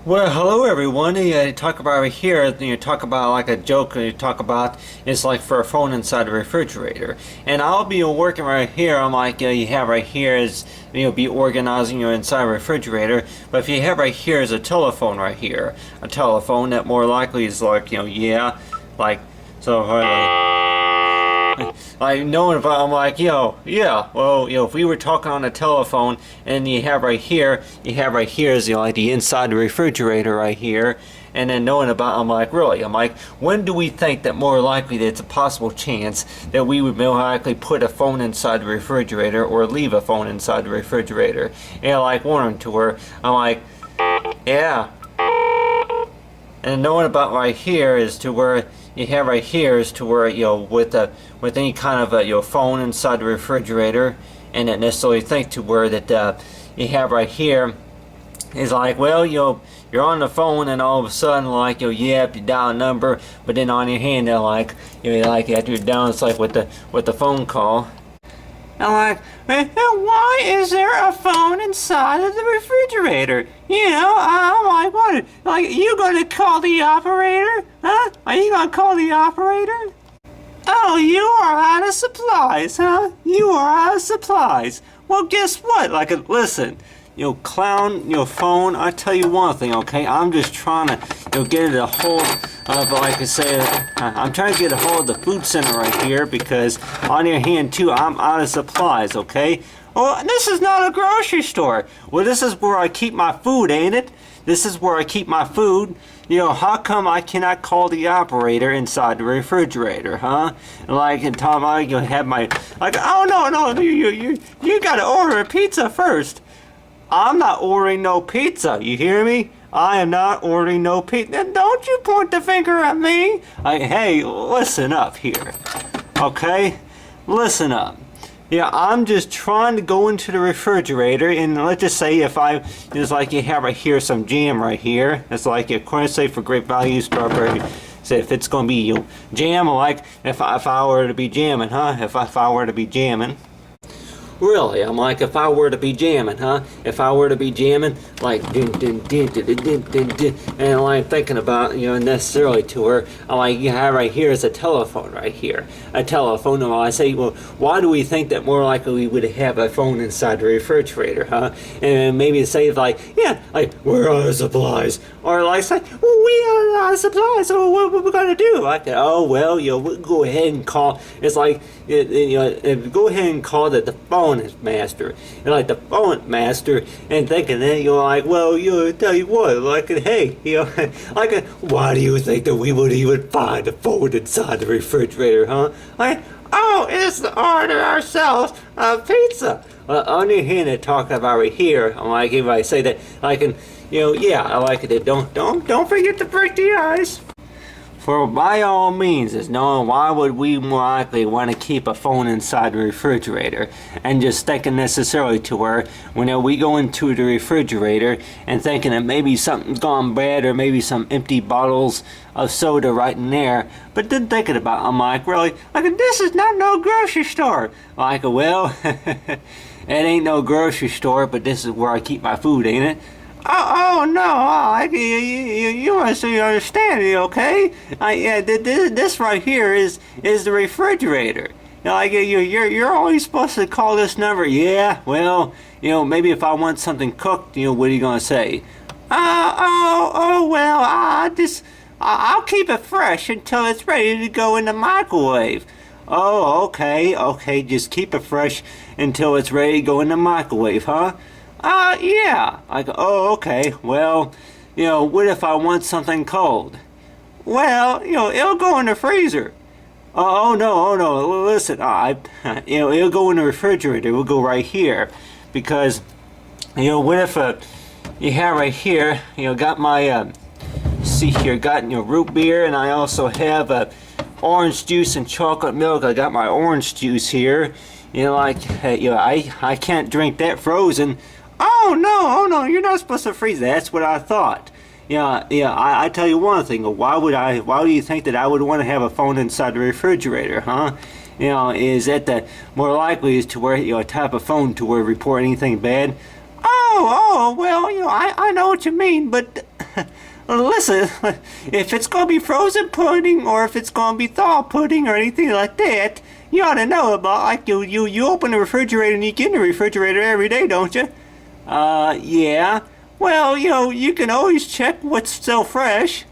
Well, hello everyone. You talk about right here. You talk about like a joke. You talk about it's like for a phone inside the refrigerator, and I'll be working right here. I'm like you have right here is be organizing your inside refrigerator. But if you have right here is a telephone right here, a telephone that more likely is like yeah, like so. Like knowing about, I'm like, yeah, well, if we were talking on the telephone, and you have right here is like the inside the refrigerator right here, and then knowing about, I'm like, really, I'm like, when do we think that more likely that it's a possible chance that we would more likely put a phone inside the refrigerator or leave a phone inside the refrigerator? And like wondering to her, I'm like, yeah. And knowing about right here is to where you have right here is to where with any kind of phone inside the refrigerator, and not necessarily think to where that you have right here is like, well, you're on the phone, and all of a sudden like you have to dial a number, but then on your hand they're like like after you're down, it's like with the phone call. I'm like, why is there a phone inside of the refrigerator? I'm like, what? Like, you gonna call the operator? Huh? Are you gonna call the operator? Oh, you are out of supplies, huh? You are out of supplies. Well, guess what? Like, listen, clown, phone, I tell you one thing, okay? I'm just trying to, get a hold of, like I said, I'm trying to get a hold of the food center right here, because on your hand, too, I'm out of supplies, okay? Well, this is not a grocery store. Well, this is where I keep my food, ain't it? This is where I keep my food. How come I cannot call the operator inside the refrigerator, huh? Like, and Tom, I have my, like, oh, no, you gotta order a pizza first. I'm not ordering no pizza, you hear me? I am not ordering no pizza. Don't you point the finger at me. Hey, listen up here, okay? Listen up. Yeah, I'm just trying to go into the refrigerator, and let's just say it's like you have right here some jam right here. It's like you're going to say for great value strawberry. Say if it's going to be jam, like if I were to be jamming, huh? If I were to be jamming. Really, I'm like, if I were to be jamming, huh? If I were to be jamming, like, din, din, din, din, din, din, din, and I'm like thinking about, necessarily to her, I'm like, you have right here is a telephone right here. A telephone, and I say, well, why do we think that more likely we would have a phone inside the refrigerator, huh? And maybe say, like, yeah, like, we're out of supplies. Or like, say, well, we are out of supplies, so what are we going to do? Like, oh, well, we'll go ahead and call, it's like, go ahead and call the phone master, and like the phone master, and thinking that like, well, tell you what, like, hey, like, why do you think that we would even find a phone inside the refrigerator, huh? Like, oh, it's to order ourselves a pizza. On your hand, they're talking about right here. I'm like, if I say that, like, and yeah, I like it. Don't forget to break the ice. For by all means is knowing why would we more likely want to keep a phone inside the refrigerator, and just thinking necessarily to where when we go into the refrigerator and thinking that maybe something's gone bad, or maybe some empty bottles of soda right in there, but then thinking about, I'm like, really, like, this is not no grocery store. Like, well, it ain't no grocery store, but this is where I keep my food, ain't it? Oh no! You must understand it, okay? Yeah, this right here is the refrigerator. Like you're always supposed to call this number. Yeah, well, maybe if I want something cooked, what are you gonna say? Well, I'll keep it fresh until it's ready to go in the microwave. Oh, okay, just keep it fresh until it's ready to go in the microwave, huh? Yeah. I go, oh, okay. Well, what if I want something cold? Well, it'll go in the freezer. Oh no. Listen, it'll go in the refrigerator. It will go right here. Because, what if, you have right here, got my, see here, got, root beer, and I also have, orange juice and chocolate milk. I got my orange juice here. I can't drink that frozen. Oh no, you're not supposed to freeze that. That's what I thought. I tell you one thing. Why do you think that I would want to have a phone inside the refrigerator, huh? Is that the more likely is to where, a type of phone to where report anything bad? Well, I know what you mean, but listen, if it's gonna be frozen pudding or if it's gonna be thaw pudding or anything like that, you ought to know about, like, you open the refrigerator and you get in the refrigerator every day, don't you? Yeah. Well, you can always check what's still fresh.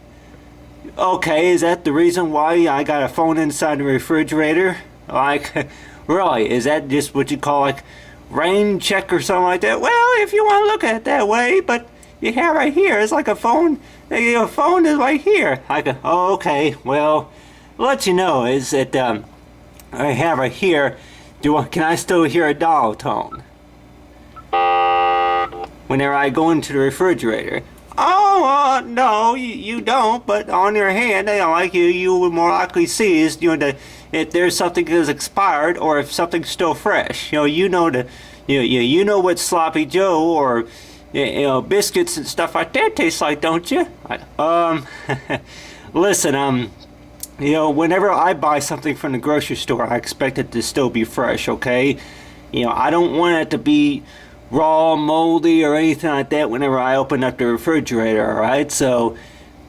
Okay, is that the reason why I got a phone inside the refrigerator? Like, really, is that just what you call, like, rain check or something like that? Well, if you want to look at it that way, but you have right here, it's like a phone, your phone is right here. Oh, okay, well, let you know is that, I have right here, can I still hear a dial tone whenever I go into the refrigerator? Oh, no, you don't, but on your hand, like you would more likely see is, if there's something that's expired or if something's still fresh. You know what sloppy Joe or, biscuits and stuff like that taste like, don't you? Listen, whenever I buy something from the grocery store, I expect it to still be fresh, okay? I don't want it to be raw, moldy, or anything like that whenever I open up the refrigerator, alright? So,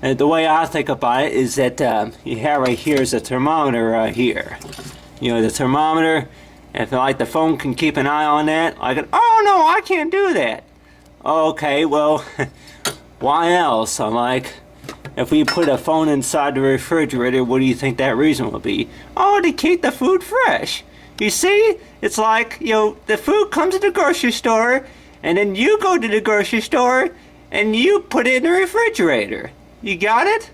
the way I think about it is that you have right here is a thermometer right here. The thermometer, if like the phone can keep an eye on that, oh no, I can't do that. Okay, well, why else? I'm like, if we put a phone inside the refrigerator, what do you think that reason would be? Oh, to keep the food fresh. You see, it's like, the food comes to the grocery store, and then you go to the grocery store, and you put it in the refrigerator. You got it?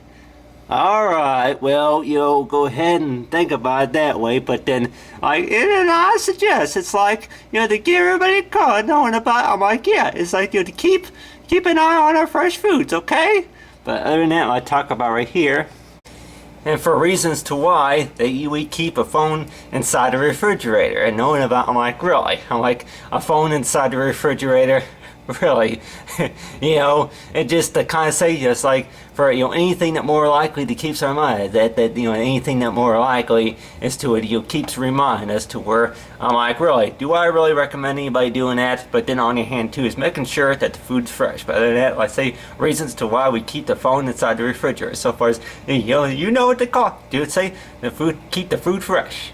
Alright, well, go ahead and think about it that way, but then, and I suggest, it's like, to get everybody caught knowing about it, I'm like, yeah, it's like, to keep an eye on our fresh foods, okay? But other than that, I talk about right here. And for reasons to why we keep a phone inside the refrigerator and knowing about, I'm like, really? I'm like, a phone inside the refrigerator? Really? And just to kind of say, just like, for, anything that more likely to keeps our mind, that anything that more likely is to it, keeps remind us to where, I'm like, really, do I really recommend anybody doing that? But then on your hand too is making sure that the food's fresh. But other than that, like I say, reasons to why we keep the phone inside the refrigerator. So far as, you know what they call it. Do it say, keep the food fresh.